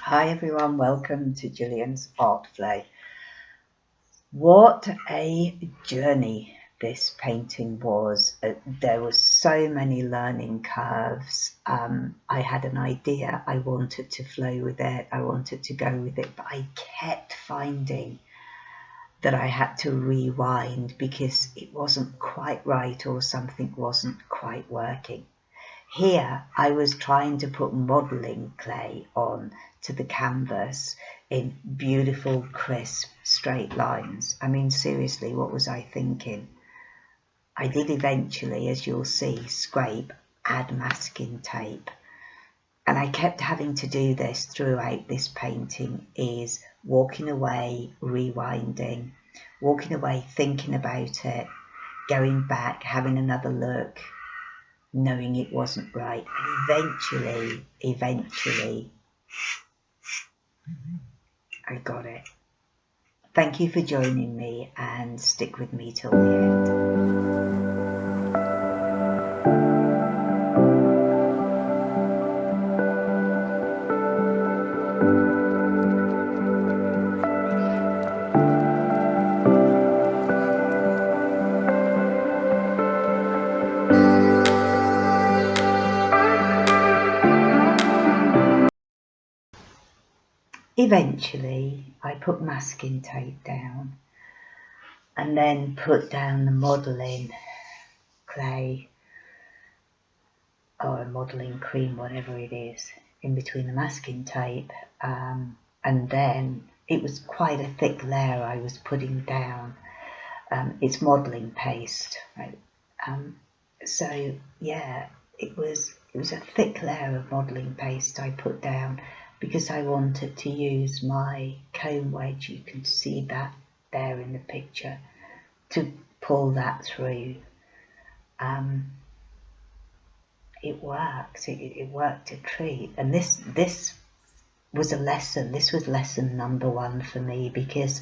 Hi everyone, welcome to Gillian's Art Flow. What a journey this painting was. There were so many learning curves. I had an idea, I wanted to flow with it, I wanted to go with it, but I kept finding that I had to rewind because it wasn't quite right or something wasn't quite working. Here I was trying to put modelling clay on to the canvas in beautiful, crisp, straight lines. I mean, seriously, what was I thinking? I did eventually, as you'll see, scrape, add masking tape. And I kept having to do this throughout this painting, is walking away, rewinding, walking away, thinking about it, going back, having another look, knowing it wasn't right. And eventually, I got it. Thank you for joining me and stick with me till the end. Eventually, I put masking tape down and then put down the modelling clay or modelling cream, whatever it is, in between the masking tape. And then it was quite a thick layer I was putting down. It's modelling paste, right? So yeah, it was a thick layer of modelling paste I put down because I wanted to use my comb wedge, you can see that there in the picture, to pull that through. It worked. It worked a treat. And this was a lesson. This was lesson number 1 for me, because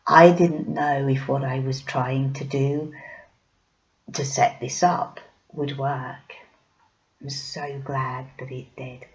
I didn't know if what I was trying to do to set this up would work. I'm so glad that it did.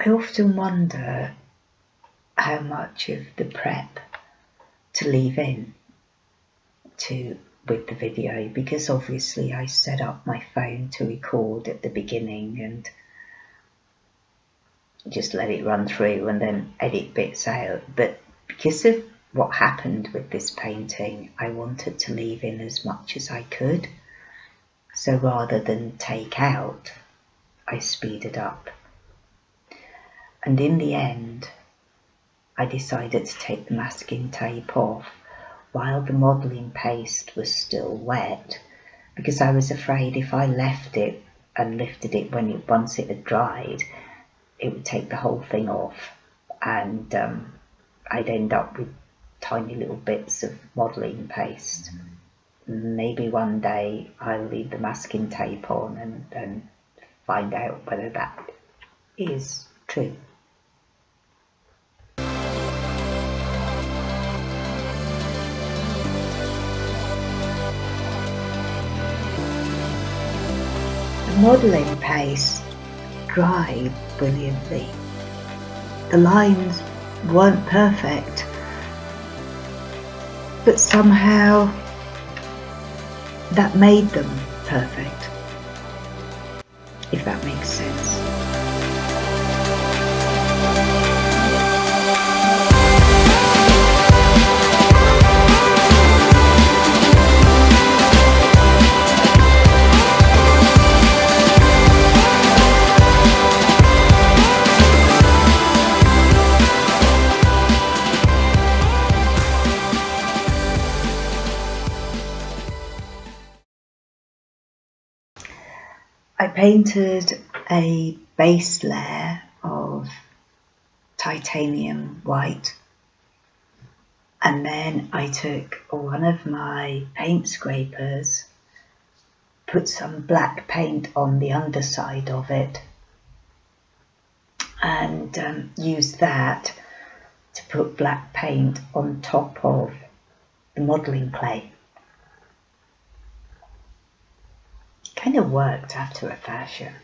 I often wonder how much of the prep to leave in with the video, because obviously I set up my phone to record at the beginning and just let it run through and then edit bits out. But because of what happened with this painting, I wanted to leave in as much as I could. So rather than take out, I speeded up. And in the end, I decided to take the masking tape off while the modelling paste was still wet, because I was afraid if I left it and lifted it once it had dried, it would take the whole thing off, and I'd end up with tiny little bits of modelling paste. Maybe one day I'll leave the masking tape on and find out whether that is true. The modelling paste dried brilliantly. The lines weren't perfect, but somehow that made them perfect, if that makes sense. I painted a base layer of titanium white, and then I took one of my paint scrapers, put some black paint on the underside of it, and used that to put black paint on top of the modelling clay. Kind of worked after a fashion.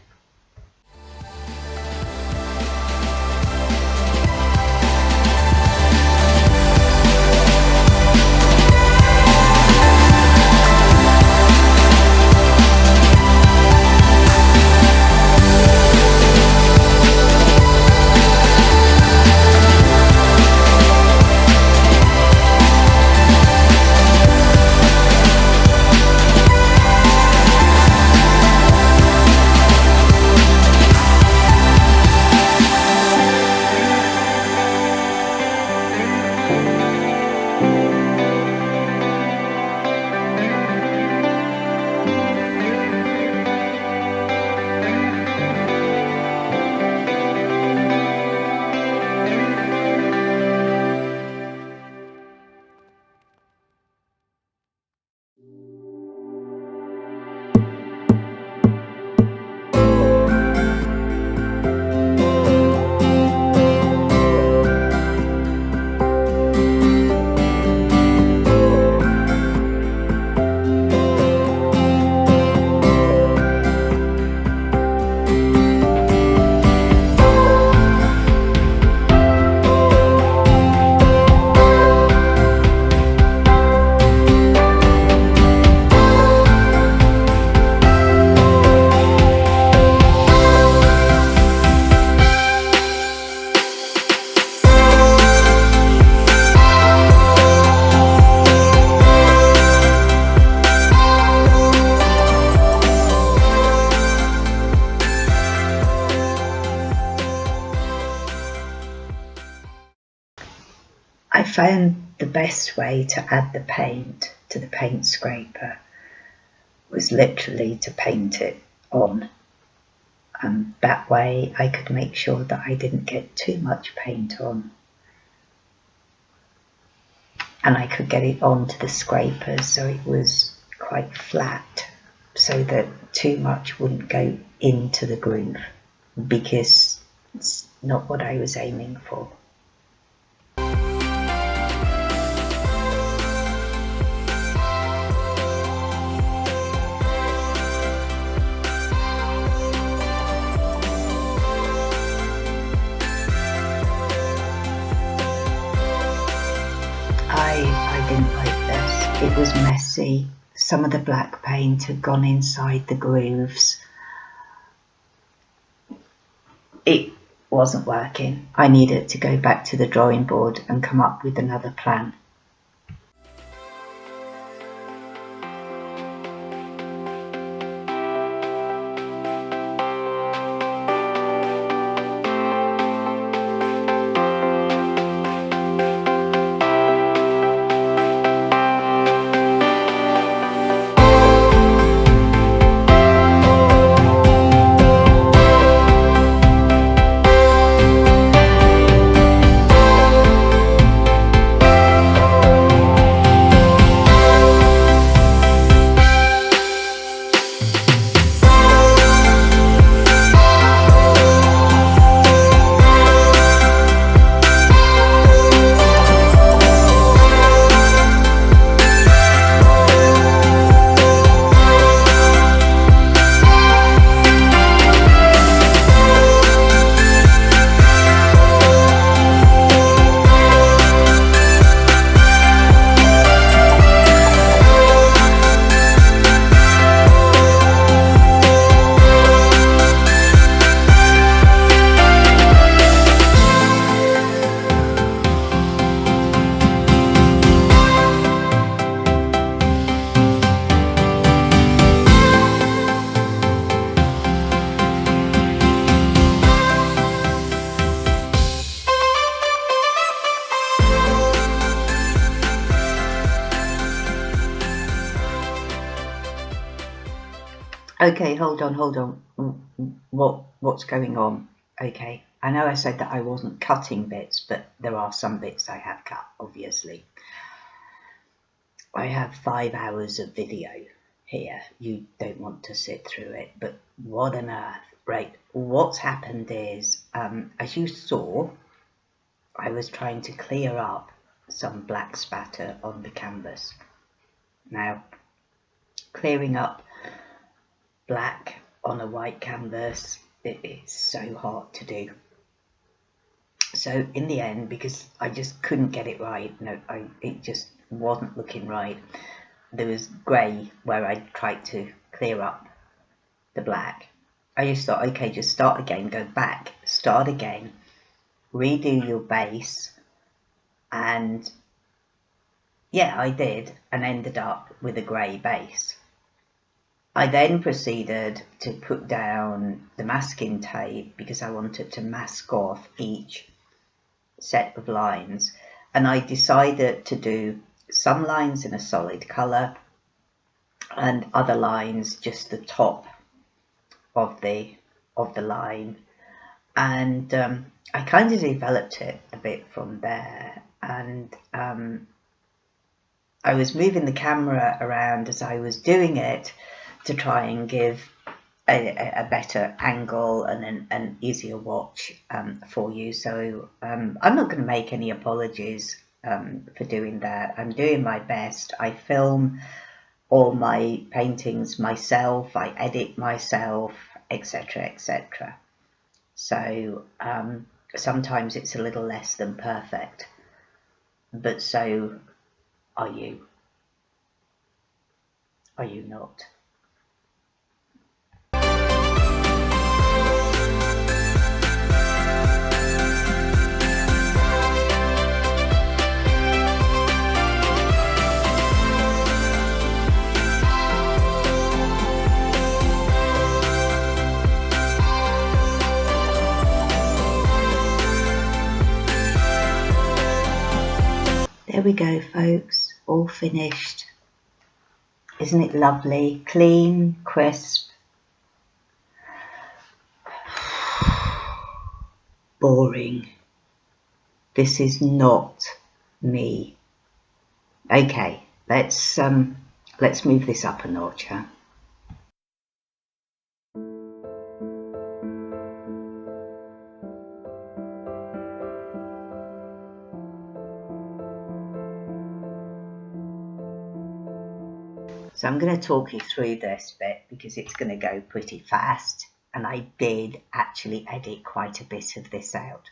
I found the best way to add the paint to the paint scraper was literally to paint it on, and that way I could make sure that I didn't get too much paint on, and I could get it onto the scraper so it was quite flat, so that too much wouldn't go into the groove, because it's not what I was aiming for. I didn't like this. It was messy. Some of the black paint had gone inside the grooves. It wasn't working. I needed to go back to the drawing board and come up with another plan. Okay, hold on. What's going on? Okay, I know I said that I wasn't cutting bits, but there are some bits I have cut, obviously. I have 5 hours of video here. You don't want to sit through it, but what on earth? Right, what's happened is, as you saw, I was trying to clear up some black spatter on the canvas. Now, clearing up black on a white canvas, it is so hard to do. So in the end, because I just couldn't get it right, it just wasn't looking right. There was grey where I tried to clear up the black. I just thought, okay, just start again, go back, start again, redo your base, and yeah, I did, and ended up with a grey base. I then proceeded to put down the masking tape because I wanted to mask off each set of lines, and I decided to do some lines in a solid colour and other lines just the top of the line, and I kind of developed it a bit from there, and I was moving the camera around as I was doing it to try and give a better angle and an easier watch for you. So I'm not going to make any apologies for doing that. I'm doing my best. I film all my paintings myself, I edit myself, etc, etc. So sometimes it's a little less than perfect, but so are you. Are you not? There we go, folks, all finished. Isn't it lovely? Clean, crisp. Boring. This is not me. Okay, let's move this up a notch, huh? So I'm going to talk you through this bit because it's going to go pretty fast, and I did actually edit quite a bit of this out.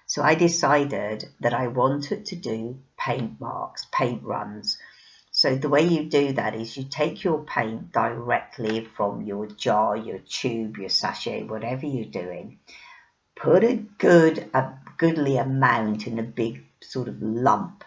So I decided that I wanted to do paint marks, paint runs. So the way you do that is you take your paint directly from your jar, your tube, your sachet, whatever you're doing, put a goodly amount in a big sort of lump,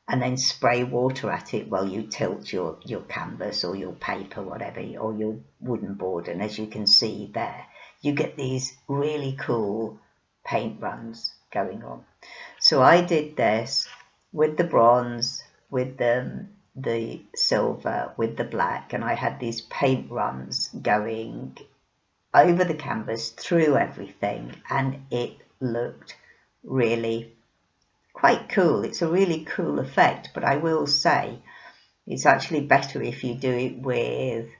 and then spray water at it while you tilt your canvas or your paper, whatever, or your wooden board. And as you can see there, you get these really cool paint runs going on. So I did this with the bronze, with the silver, with the black, and I had these paint runs going over the canvas, through everything, and it looked really quite cool. It's a really cool effect, but I will say it's actually better if you do it with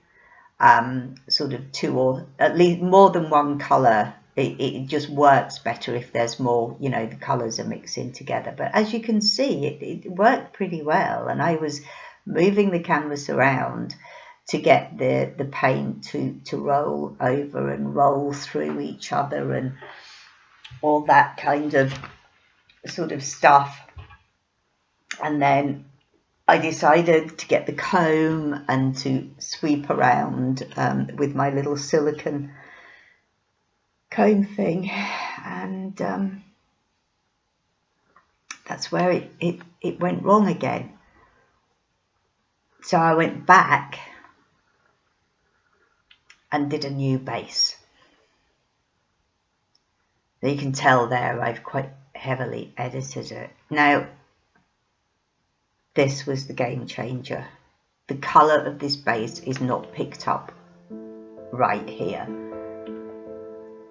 sort of 2 or at least more than one colour. It just works better if there's more, you know, the colours are mixing together. But as you can see, it worked pretty well, and I was moving the canvas around to get the paint to roll over and roll through each other and all that kind of sort of stuff. And then I decided to get the comb and to sweep around with my little silicone comb thing, and that's where it went wrong again. So I went back and did a new base. So you can tell there I've quite heavily edited it. Now, this was the game changer. The colour of this base is not picked up right here.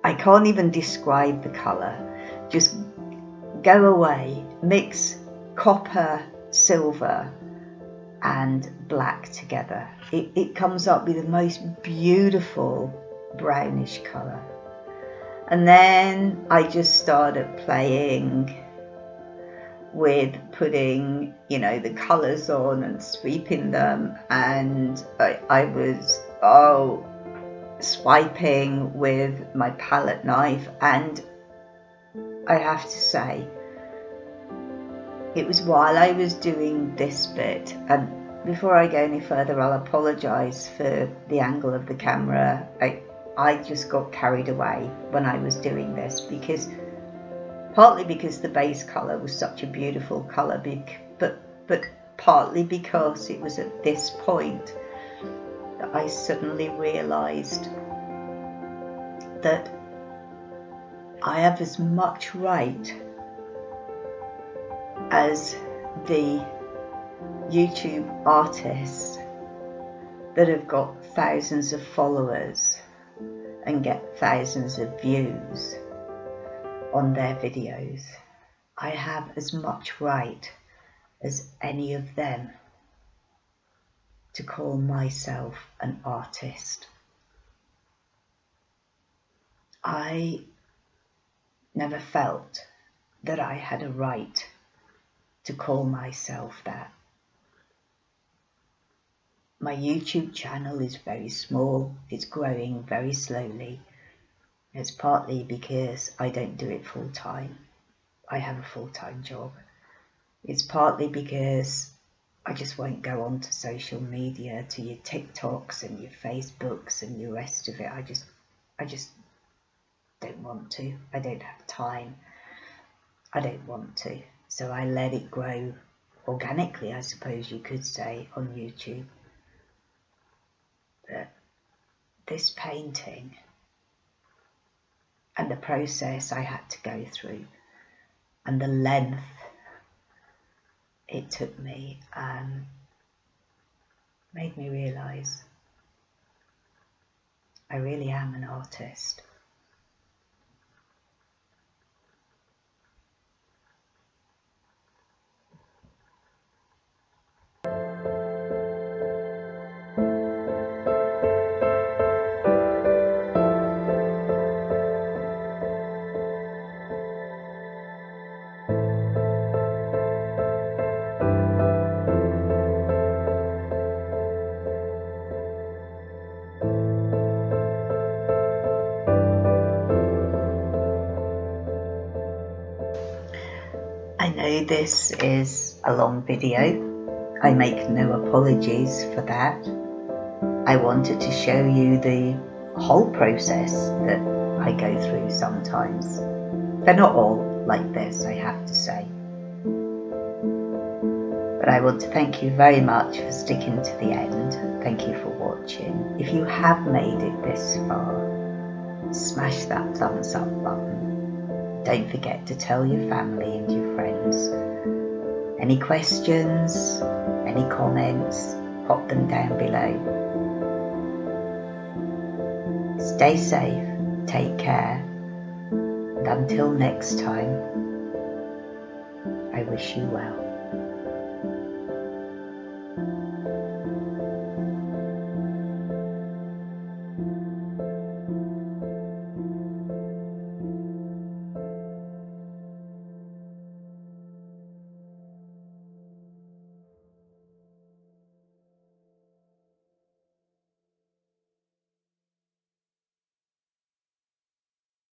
I can't even describe the colour. Just go away, mix copper, silver and black together. It comes up with the most beautiful brownish colour. And then I just started playing with putting, you know, the colours on and sweeping them, and I was swiping with my palette knife, and I have to say, it was while I was doing this bit, and before I go any further, I'll apologise for the angle of the camera. I just got carried away when I was doing this, because partly because the base colour was such a beautiful colour, but partly because it was at this point that I suddenly realised that I have as much right as the YouTube artists that have got thousands of followers and get thousands of views on their videos. I have as much right as any of them to call myself an artist. I never felt that I had a right to call myself that. My YouTube channel is very small, it's growing very slowly. It's partly because I don't do it full time. I have a full-time job. It's partly because I just won't go on to social media, to your TikToks and your Facebooks and your rest of it. I just don't want to. I don't have time. I don't want to. So I let it grow organically, I suppose you could say, on YouTube. But this painting and the process I had to go through and the length it took me made me realise I really am an artist. I know this is a long video. I make no apologies for that. I wanted to show you the whole process that I go through sometimes. They're not all like this, I have to say. But I want to thank you very much for sticking to the end. Thank you for watching. If you have made it this far, smash that thumbs up button. Don't forget to tell your family and your friends. Any questions, any comments, pop them down below. Stay safe, take care, and until next time, I wish you well.